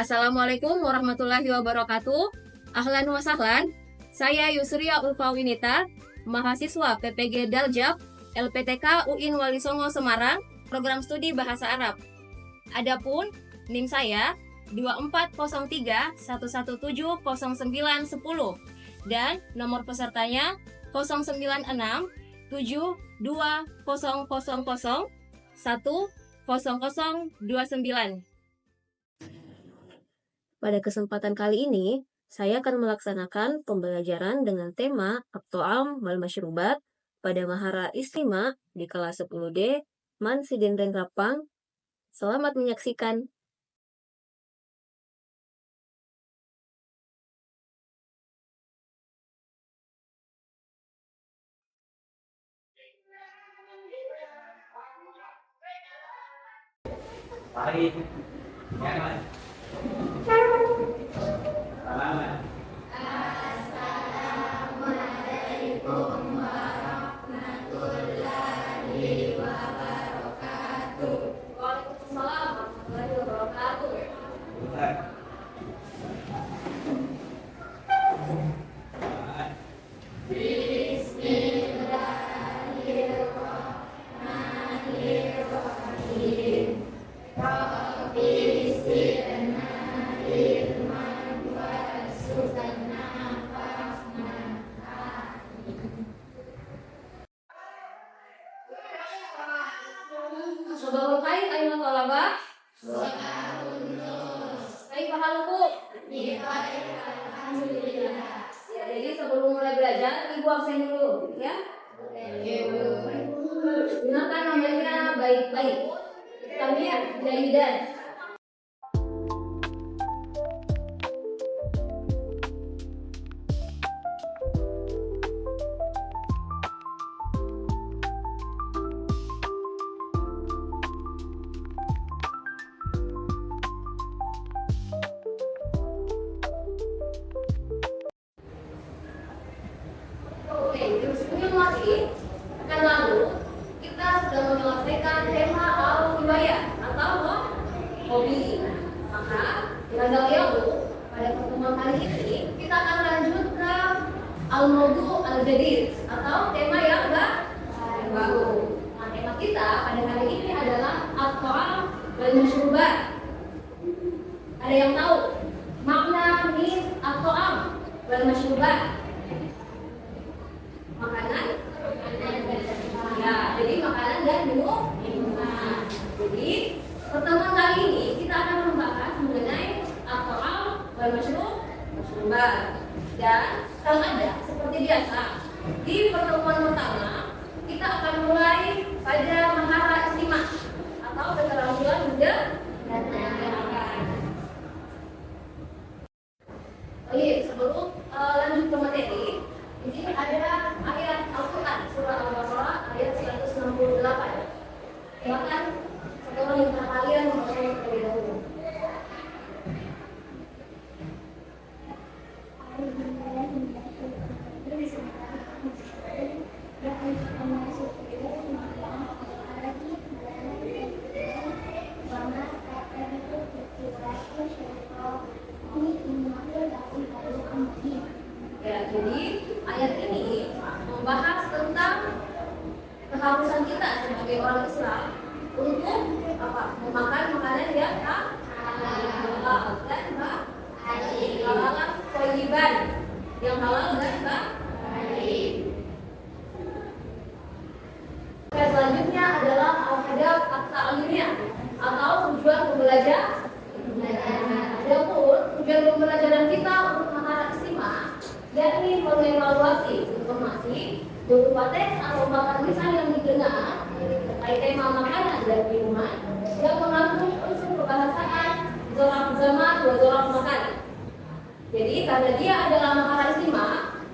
Assalamualaikum warahmatullahi wabarakatuh. Ahlan wa sahlan. Saya Yusria Ulfawinita, mahasiswa PPG Daljab, LPTK UIN Wali Songo Semarang, program studi Bahasa Arab. Adapun NIM saya 240311700910 dan nomor pesertanya 096 72000 10029. Pada kesempatan kali ini, saya akan melaksanakan pembelajaran dengan tema At-Ta'am wal Masyrubat pada Mahara Istima di kelas 10D, Man Sidendreng Rapang. Selamat menyaksikan. Mari, ya, salaman. Assalamualaikum warahmatullahi wabarakatuh. Waalaikumsalam warahmatullahi wabarakatuh. Sabahul khair ayuha thalabah. Kaifa halukum? Alhamdulillah. Ya, jadi sebelum mulai belajar, Ibu absen dulu, ya. Gunakan namanya baik-baik. Kami Jaidan. Sebelum lagi, akan lalu kita sudah menyelesaikan tema al-hiwayah atau hobi. Maka tinggal pada pertemuan kali ini kita akan lanjut ke al-mawdu al-jadid atau tema yang baru. Nah, tema kita pada kali ini adalah at-ta'am wal masyrubat. Ada yang tahu makna min at-ta'am wal masyrubat? Makanan, ya, jadi makanan dan minuman. Jadi pertemuan kali ini kita akan membahas mengenai at-ta'am wal masyrubat. Dan kalau ada seperti biasa di pertemuan pertama kita akan mulai pada mahara istima atau keterampilan mudah dan menyenangkan. Oke, sebelum lanjut ke materi, di sini ada ayat Al-Quran surah Al-Baqarah ayat 168. Silakan setelah minta kalian membaca terlebih dahulu. Ya, jadi ayat ini membahas tentang keharusan kita sebagai orang Islam untuk memakan makanan yang halal dan halal thayyiban, yang halal dan baik. Selanjutnya adalah al-hadaf at-ta'limiyah atau tujuan pembelajaran. Adapun tujuan pembelajaran kita untuk mahara istima yakni mengevaluasi informasi berupa teks atau bahkan tulisan yang didengar terkait tema makanan dan minuman yang mengandung unsur kebahasaan, zoraf zaman, dan zoraf makan. Jadi karena dia adalah mahara istima,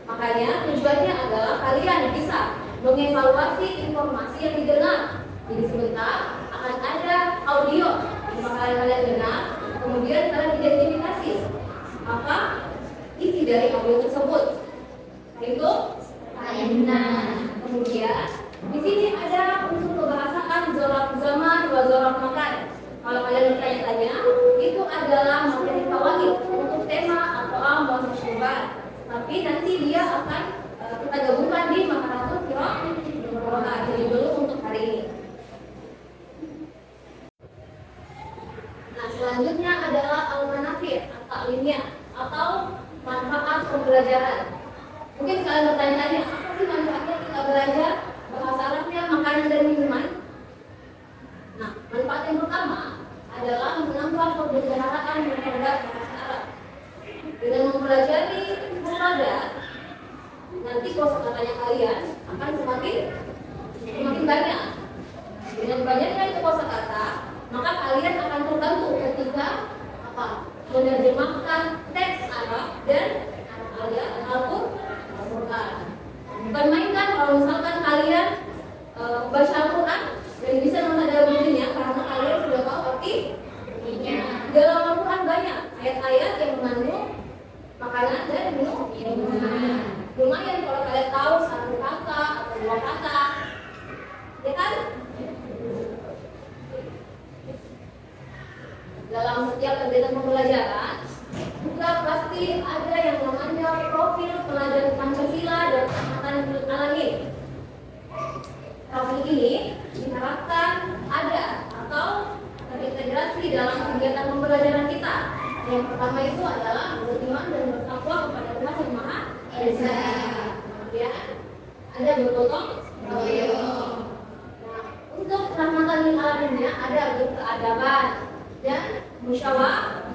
makanya tujuannya adalah kalian bisa mengevaluasi informasi yang didengar. Jadi sebentar akan ada audio yang bakalan kalian dengar, kemudian kalian identifikasi apa isi dari audio tersebut. Itu kemudian di sini ada unsur kebahasaan zoraf zaman dan zoraf makan. Kalau kalian bertanya-tanya, itu adalah materi tawagib untuk tema atau wal masyrubat. Tapi nanti dia akan kita gabungkan di Maharatul Qiraat. Jadi dulu untuk hari ini. Nah, selanjutnya adalah al-manafir at-ta'limiyah atau manfaat pembelajaran. Mungkin kalian bertanya-tanya, apa sih manfaatnya kita belajar bahasa Arabnya, makanan dan minuman? Nah, manfaat yang pertama adalah menambah pembicaraan terhadap bahasa Arab. Dengan mempelajari mufradat, nanti kosakatanya kalian akan semakin banyak. Dengan banyaknya itu kosakata, maka kalian akan terbantu ketika menerjemahkan teks Arab dan ayat Al-Quran. Bukan main kan kalau misalkan kalian baca Al-Quran dan bisa mentadaburinya karena kalian sudah tahu arti. Dalam Al-Quran banyak ayat-ayat yang mengandung makanan dan minuman. Lumayan kalau kalian tahu satu kata atau dua kata, ya kan? Dalam setiap kegiatan pembelajaran juga pasti ada yang namanya profil pelajar Pancasila dan Angkatan Alamin. Profil ini diharapkan ada atau terintegrasi dalam kegiatan pembelajaran kita. Yang pertama itu adalah beriman dan bertakwa kepada Tuhan Yang Maha Esa. Kemudian ada bergotong royong. Nah, untuk rahmatan lil alaminnya ada berkeadaban dan musyawarah.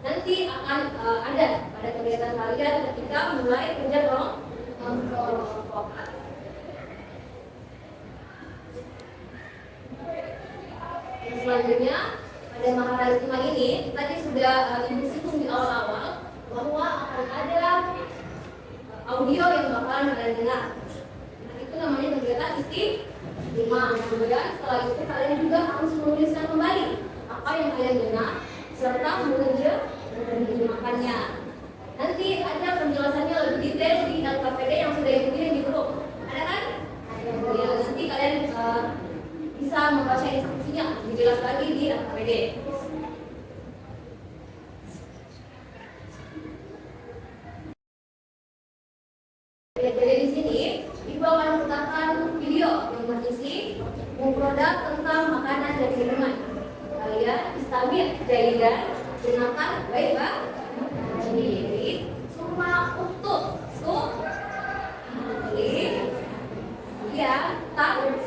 Nanti akan ada pada kegiatan kalian ketika mulai kerja kelompok. Selanjutnya pada Mahara Istimah ini tadi sudah disinggung di awal-awal bahwa akan ada audio yang bakalan kalian dengar. Nah, itu namanya kegiatan istimah. Kemudian setelah itu kalian juga harus menuliskan kembali apa yang kalian dengar serta menerjemahkannya. Nanti ada penjelasannya lebih detail di LKPD yang sudah ikutin di grup. Ada kan? Ya, nanti kalian bisa membaca instruksinya lebih jelas lagi di LKPD. Jadi di sini Ibu akan menceritakan video yang berisi mufradat tentang makanan dan minuman. Kalian istamir jadikan gunakan baik-baik. Jadi semua untuk tulis ya tak kerja.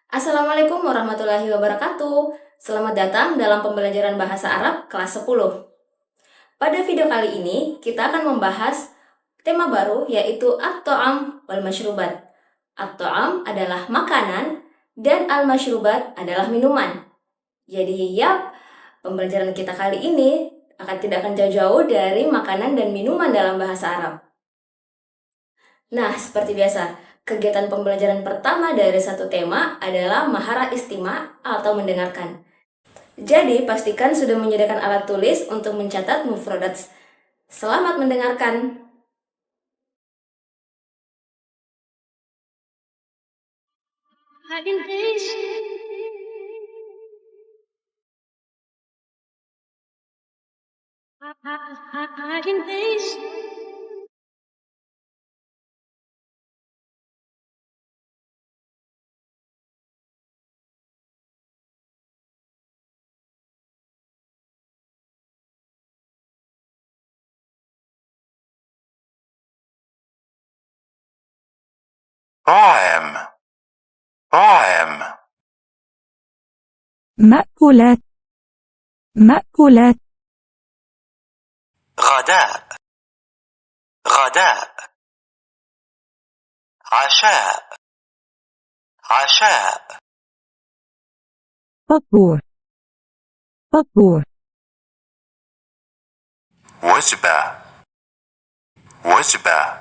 Assalamualaikum warahmatullahi wabarakatuh. Selamat datang dalam pembelajaran bahasa Arab kelas 10. Pada video kali ini, kita akan membahas tema baru yaitu at-ta'am wal masyrubat. At-ta'am adalah makanan dan al-masyrubat adalah minuman. Jadi pembelajaran kita kali ini tidak akan jauh-jauh dari makanan dan minuman dalam bahasa Arab. Nah, seperti biasa, kegiatan pembelajaran pertama dari satu tema adalah Mahara Istimah atau mendengarkan. Jadi, pastikan sudah menyediakan alat tulis untuk mencatat mufradat. Selamat mendengarkan. طعام مأكولات غداء عشاء فطور وجبة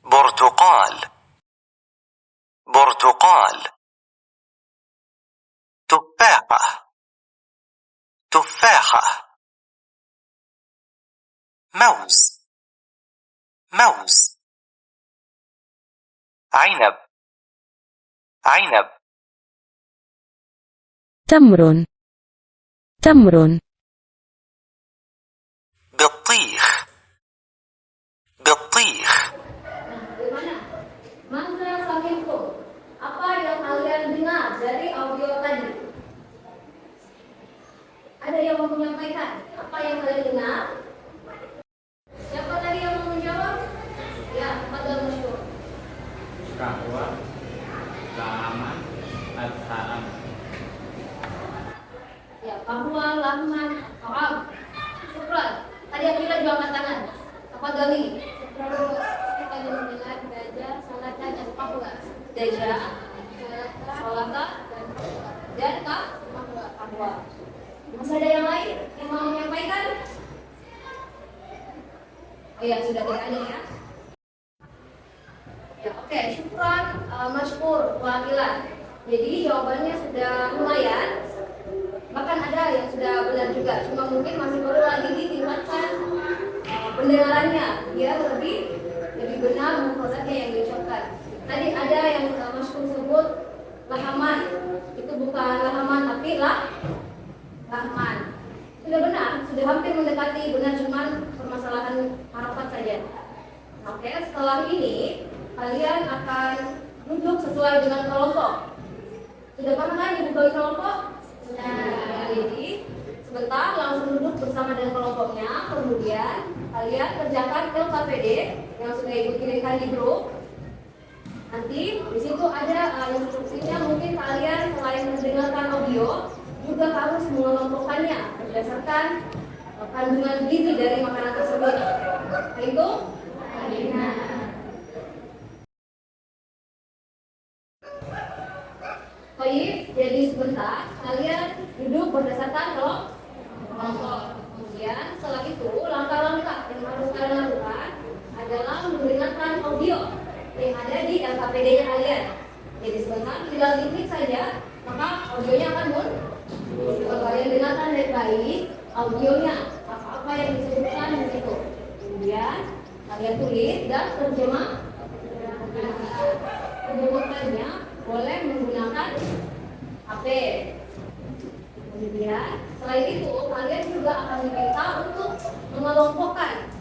برتقال برتقال تفاحة تفاحة موز موز عنب عنب تمر تمر بطيخ بطيخ Bagaimana? Mantra sahihku. Apa yang kalian dengar dari audio tadi? Ada yang mau menyampaikan? Apa yang kalian dengar? Siapa tadi yang mau menjawab? Ya, Fadal Masyur. Kahwa, laman, al-ta'am. Ya, bahwa laman ta'am. Syukran. Tadi yang kita juga angkat tangan. Apa Gali? Kita mendengar gajah, salata, dan kahwa. Gajah, salata, dan kahwa. Masih ada yang lain yang mau menyampaikan? Oh ya, sudah tidak ada ya. Ya, oke, syukran, masykur, wakilan. Jadi jawabannya sudah lumayan. Bahkan ada yang sudah benar juga. Cuma mungkin masih perlu lagi ditingkatkan pendengarannya biar lebih benar mufradatnya yang diucapkan. Tadi ada yang masykur sebut lahaman. Itu bukan lahaman tapi Rahman. Sudah benar, sudah hampir mendekati benar, cuman permasalahan harakat saja. Oke, setelah ini kalian akan duduk sesuai dengan kelompok. Sudah pernah kan duduk bagi kelompok? Sudah. Jadi sebentar langsung duduk bersama dengan kelompoknya. Kemudian kalian kerjakan LKPD yang sudah ibu kirimkan di grup. Nanti di situ ada instruksinya. Mungkin kalian selain mendengarkan audio juga harus mengelompokkannya berdasarkan kandungan gizi dari makanan tersebut. Itu baik, jadi sebentar kalian duduk berdasarkan kelompok. Kemudian setelah itu langkah-langkah yang harus kalian lakukan adalah mendengarkan audio yang ada di LKPD-nya kalian. Jadi sebentar tinggal diklik saja, maka audionya akan muncul. Kalau kalian dengarkan baik-baik audionya, apa-apa yang disebutkan di situ. Kemudian kalian tulis dan terjemahkannya boleh menggunakan HP. Kemudian selain itu kalian juga akan diminta untuk mengelompokkan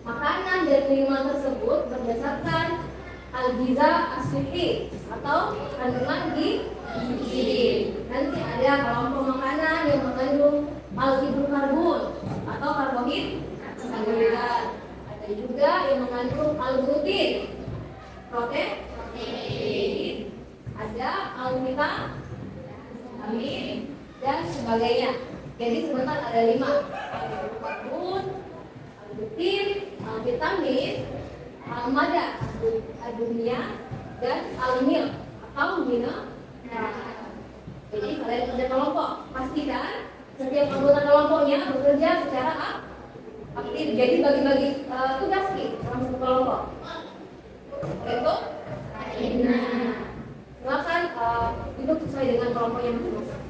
makanan dan minuman tersebut berdasarkan al-giza as-sihhi atau kandungan gizi. Nanti ada kelompok makanan yang mengandung al-hidrokarbon atau karbohidrat. Ada juga yang mengandung al-gluten, protein. Ada al-vitamin dan sebagainya. Jadi sebentar ada 5: al-karbon, al-gluten, al-vitamin, al-mada, al-dunia, dan al-mil atau mineral. Jadi kalian kerja kelompok, pastikan setiap anggota kelompoknya bekerja secara aktif. Jadi bagi-bagi tugas nih dalam satu kelompok. Itu silakan duduk sesuai dengan kelompoknya masing-masing.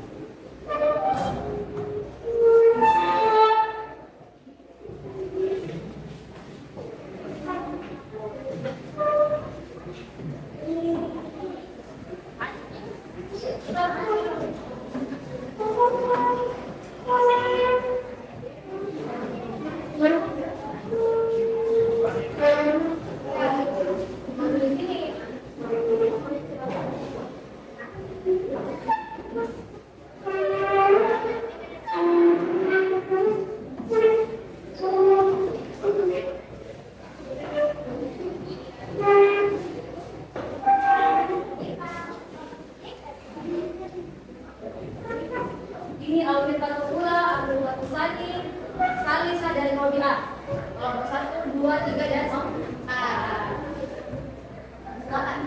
Ini Alfiqatul Ula, Abdul Sani, Salisa dan Robiah. Kelompok 1, 2, 3 dan 4. Silakan.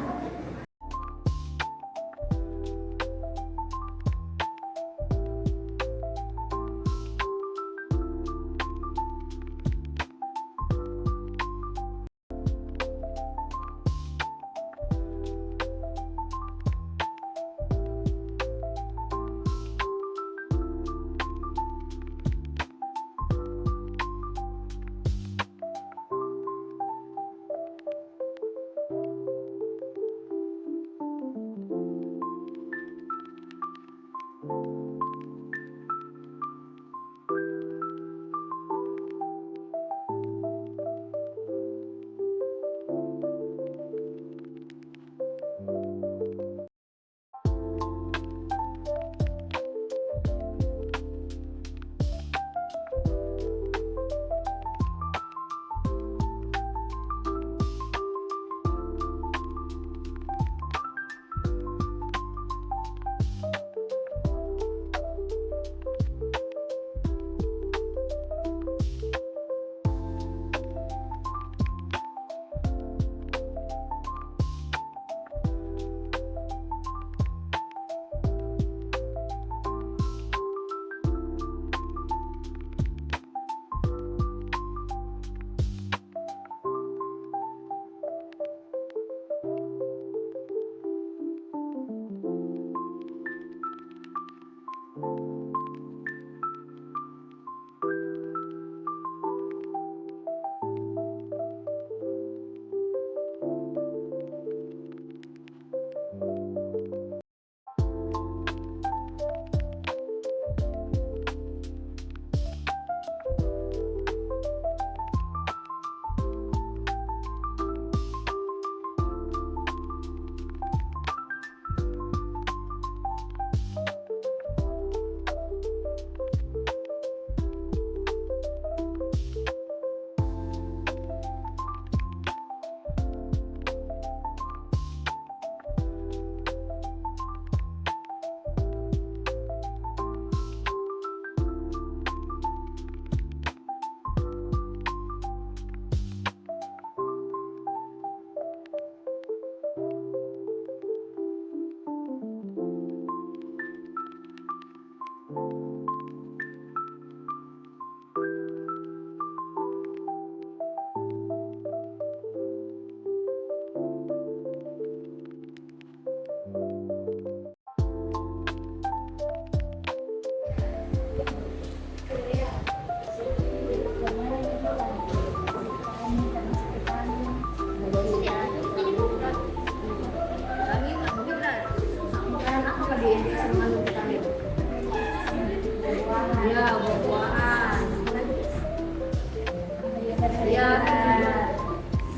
Ya,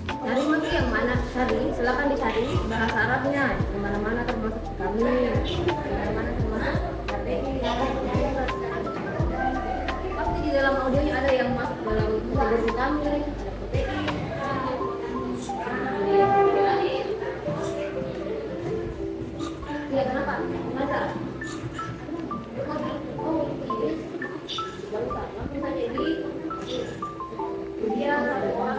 cari mati yang mana? Cari, silakan dicari bahasa Arabnya. Yang mana-mana termasuk kami. Yang mana-mana termasuk KTI. Pasti di dalam audionya ada yang masuk dalam kategori kami. KTI. Ya, kenapa? Masa? Oh, iya. Baru sama, kita jadi dia satu orang.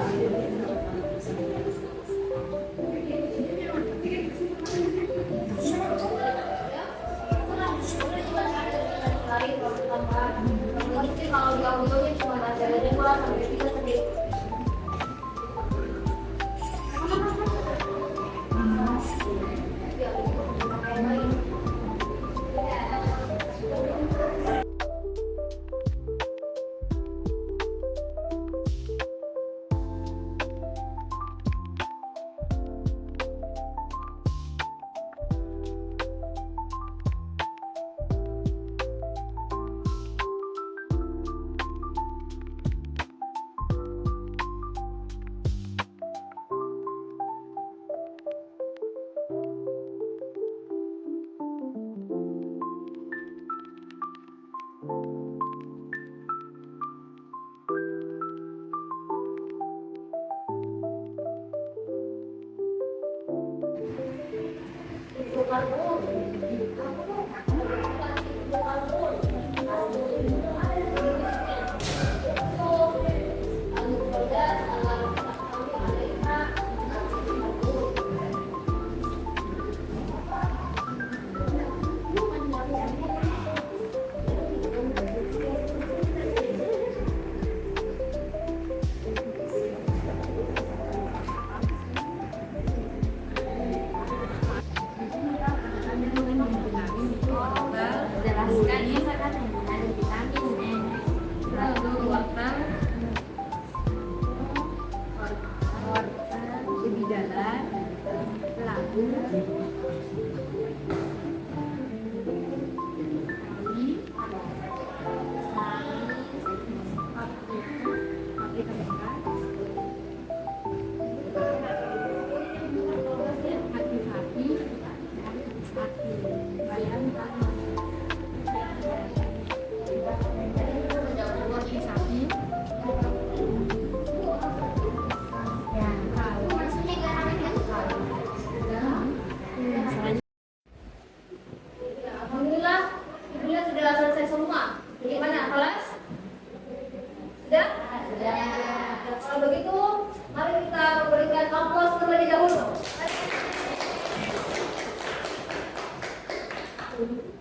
Kalau di audionya cuma ada dua sampai tiga detik.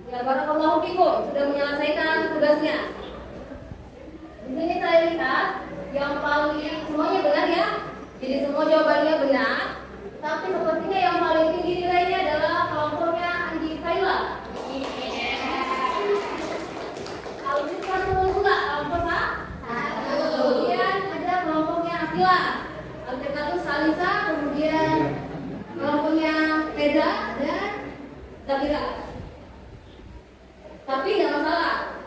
Ya, barakallahu fikum sudah menyelesaikan tugasnya. Di sini saya lihat yang paling semuanya benar ya. Jadi semua jawabannya benar. Tapi sepertinya yang paling tinggi nilainya adalah kelompoknya Andi Kaila. Alhamdulillah pula kelompok kemudian ada kelompoknya Atila. Al-Tekatus Salisa, kemudian kelompoknya Peda dan Zabira. Tapi nggak masalah,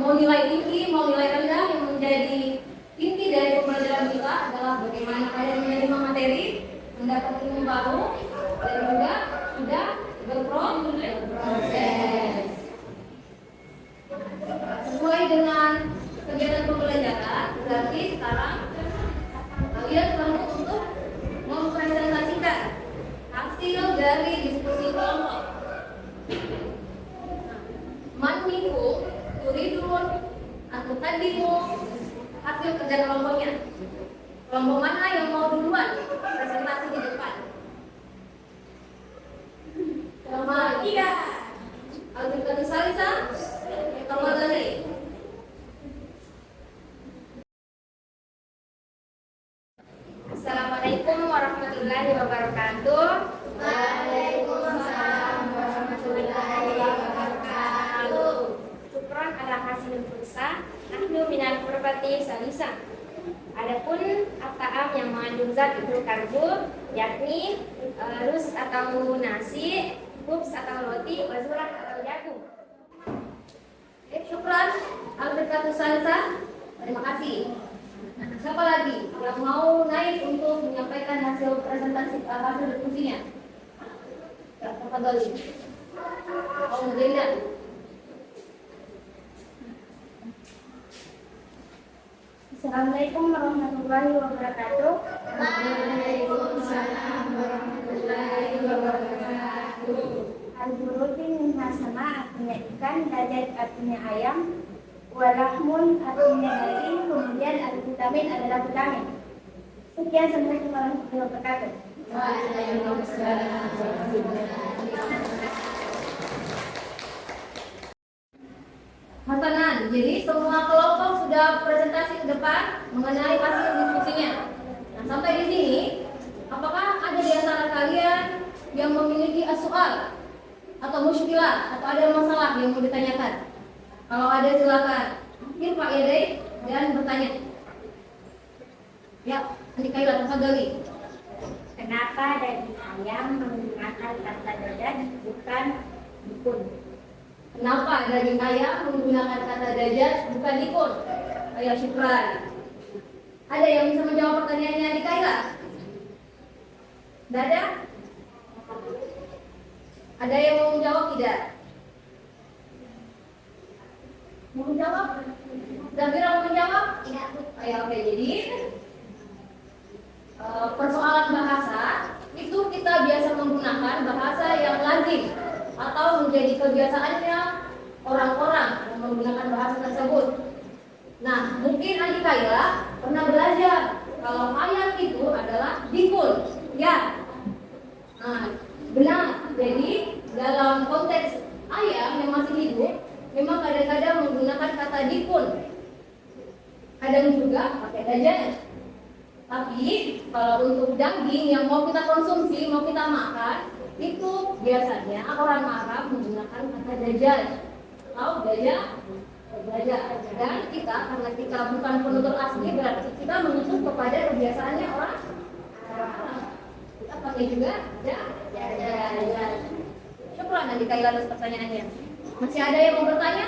mau nilai tinggi, mau nilai rendah, yang menjadi inti dari pembelajaran kita adalah bagaimana kalian menerima materi, mendapat ilmu baru, dan juga sudah berproses. Sesuai dengan kegiatan pembelajaran, berarti sekarang kalian perlu untuk mempresentasikan hasil dari diskusi kelompok. Man minkum turidun atau tadimu hasil kerja kelompoknya. Kelompok mana yang mau duluan presentasi di depan? Kelompok 3 Al-Tekatus Salisa, kelompok tadi. Assalamualaikum warahmatullahi wabarakatuh. Waalaikumsalam warahmatullahi wabarakatuh. Syukron ala hasilul fursa. Nahnu minal furbati salisa. Adapun at-ta'am yang mengandung zat hidrokarbur yakni rus atau nasi, khubz atau roti, wazurah atau jagung. Syukran Al-Tekatus Salisa. Terima kasih. Siapa lagi yang mau naik untuk menyampaikan hasil presentasi hasil diskusinya? Ya, tafadhali. Oh, Mudillah. Assalamualaikum warahmatullahi wabarakatuh. Waalaikumsalam warahmatullahi wabarakatuh. Al-Burutin min hasama artinya ikan, dajjal artinya ayam, walahmun artinya daging, kemudian al-vitamin adalah vitamin. Sekian, assalamualaikum warahmatullahi wabarakatuh. Waalaikumsalam warahmatullahi wabarakatuh. Hasanan, jadi semua kelompok sudah presentasi ke depan mengenai hasil diskusinya. Nah, sampai di sini, apakah ada di antara kalian yang memiliki soal atau muskilah atau ada masalah yang mau ditanyakan? Kalau ada silakan. Irfa yadai dan bertanya. Ya, Andi Kaila, tafadhali. Kenapa daging ayam menggunakan kata dajjal bukan dukun? Kenapa daging ayam menggunakan kata dajjal bukan dikun? Ayo, syukran. Ada yang bisa menjawab pertanyaannya Andi Kaila? Tidak ada? Ada yang mau menjawab tidak? Mau menjawab? Zafira mau menjawab? Tidak. Ayo, oke. Jadi persoalan bahasa itu kita biasa menggunakan bahasa yang lazim atau menjadi kebiasaannya orang-orang yang menggunakan bahasa tersebut. Nah, mungkin Andi Kaila pernah belajar kalau ayam itu adalah dikun, ya. Nah, benar. Jadi dalam konteks ayam yang masih hidup, memang kadang-kadang menggunakan kata dikun. Kadang juga pakai dajjal. Tapi kalau untuk daging yang mau kita konsumsi, mau kita makan, itu biasanya orang Arab menggunakan kata dajjal. Tahu dajjal? Dajjal. Dan kita, karena kita bukan penutur asli, berarti kita mengacu kepada kebiasaannya orang Arab. Kita pakai juga dajjal. Syukran Andi Kaila atas pertanyaannya. Masih ada yang mau bertanya?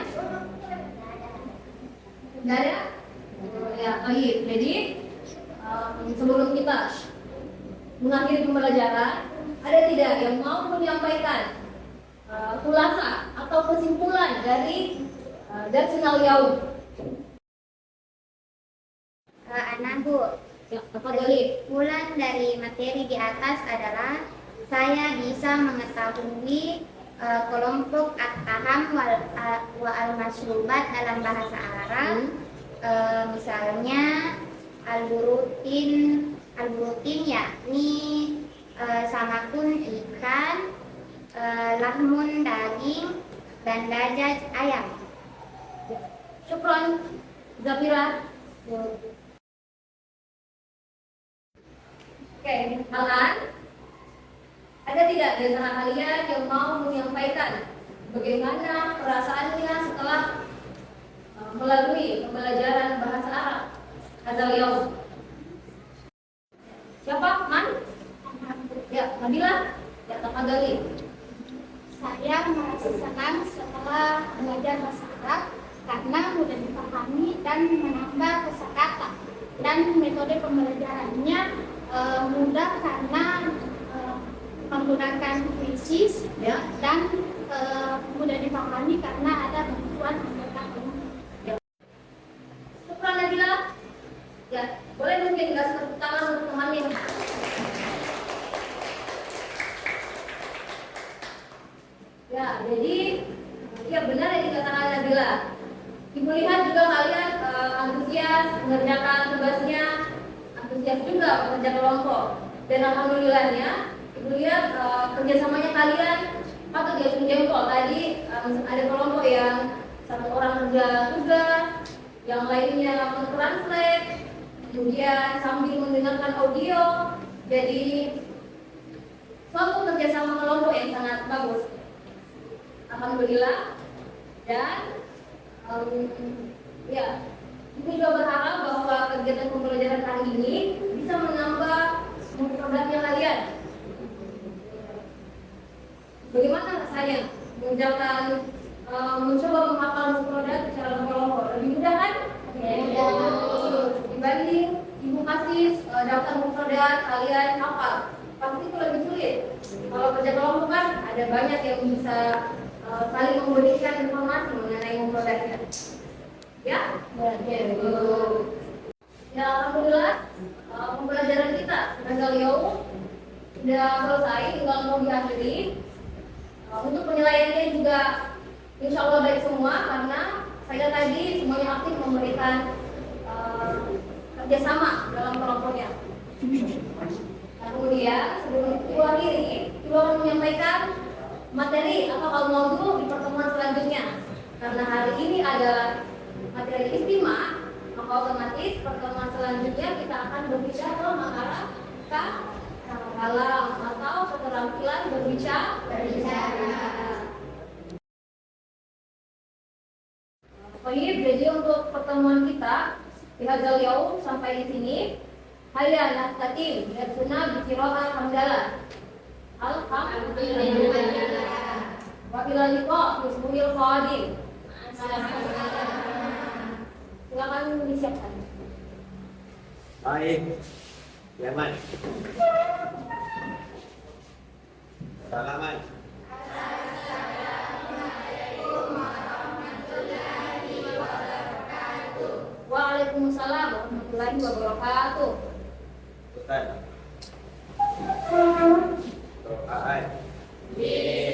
Tidak ada? Ya, baik. Jadi sebelum kita mengakhiri pembelajaran, ada tidak yang mau menyampaikan khulasa atau kesimpulan dari Darsinal Yaum? Anak Bu, Ya, tafadhali. kesimpulan dari materi di atas adalah saya bisa mengetahui kelompok at-taham wa al-masyrubat dalam bahasa Arab. Misalnya al-burutin yakni samakun ikan, lahmun daging, dan dajjal ayam. Syukron Zafira. Oke, Alan, ada tidak di antara kalian yang mau menyampaikan bagaimana perasaannya setelah melalui pembelajaran bahasa Arab Hazal Yaum? Siapa? Man? Ya, Nabila. Ya, tafadhali. Saya merasa senang setelah belajar bahasa Arab karena mudah dipahami dan menambah kosakata, dan metode pembelajarannya mudah karena menggunakan krisis, Ya. dan mudah dipahami karena ada bantuan anggota kelompok. Syukran Nabila. Ya, boleh mungkin kasih tepuk tangan untuk temannya. Ya, jadi ya benar yang dikatakan Nabila. Ibu lihat juga kalian antusias mengerjakan tugasnya, antusias juga bekerja kelompok. Dan alhamdulillahnya, Ibu lihat kerjasamanya kalian patut dia jempol. Tadi ada kelompok yang satu orang kerja tugas, yang lainnya mentranslate, kemudian sambil mendengarkan audio. Jadi suatu kerjasama kelompok yang sangat bagus. Alhamdulillah. Dan ya, Ibu juga berharap bahwa kegiatan pembelajaran kali ini bisa menambah produknya kalian. Bagaimana rasanya mengerjakan mencoba menghafal produk secara berkelompok? Lebih mudah kan? Dibanding ibu kasih daftar mufradat kalian hafal, pasti itu lebih sulit. Kalau kerja kelompok kan ada banyak yang bisa saling memberikan informasi mengenai mufradatnya. Ya, ya alhamdulillah pembelajaran kita Hazal Yaum sudah selesai, tinggal mau diakhiri. Untuk penilaiannya juga insya Allah baik semua karena saya tadi semuanya aktif memberikan kerjasama dalam kelompoknya. Nah, kemudian sebelum itu akhiri, kita akan menyampaikan materi atau al-maudu di pertemuan selanjutnya. Karena hari ini adalah materi istimewa, maka otomatis pertemuan selanjutnya kita akan berbicara mengenai kalam atau keterampilan berbicara. Baik, jadi untuk pertemuan kita di Hazal Yaum sampai di sini. Hayya nastatim yatsuna bi qira'ah hamdalah. Alhamdulillah. Wa ila liqa fi usbu'il qadim. Silakan disiapkan. Baik, Yaman. Salaman. Waalaikumsalam warahmatullahi wabarakatuh. Ustaz. Doa. Amin.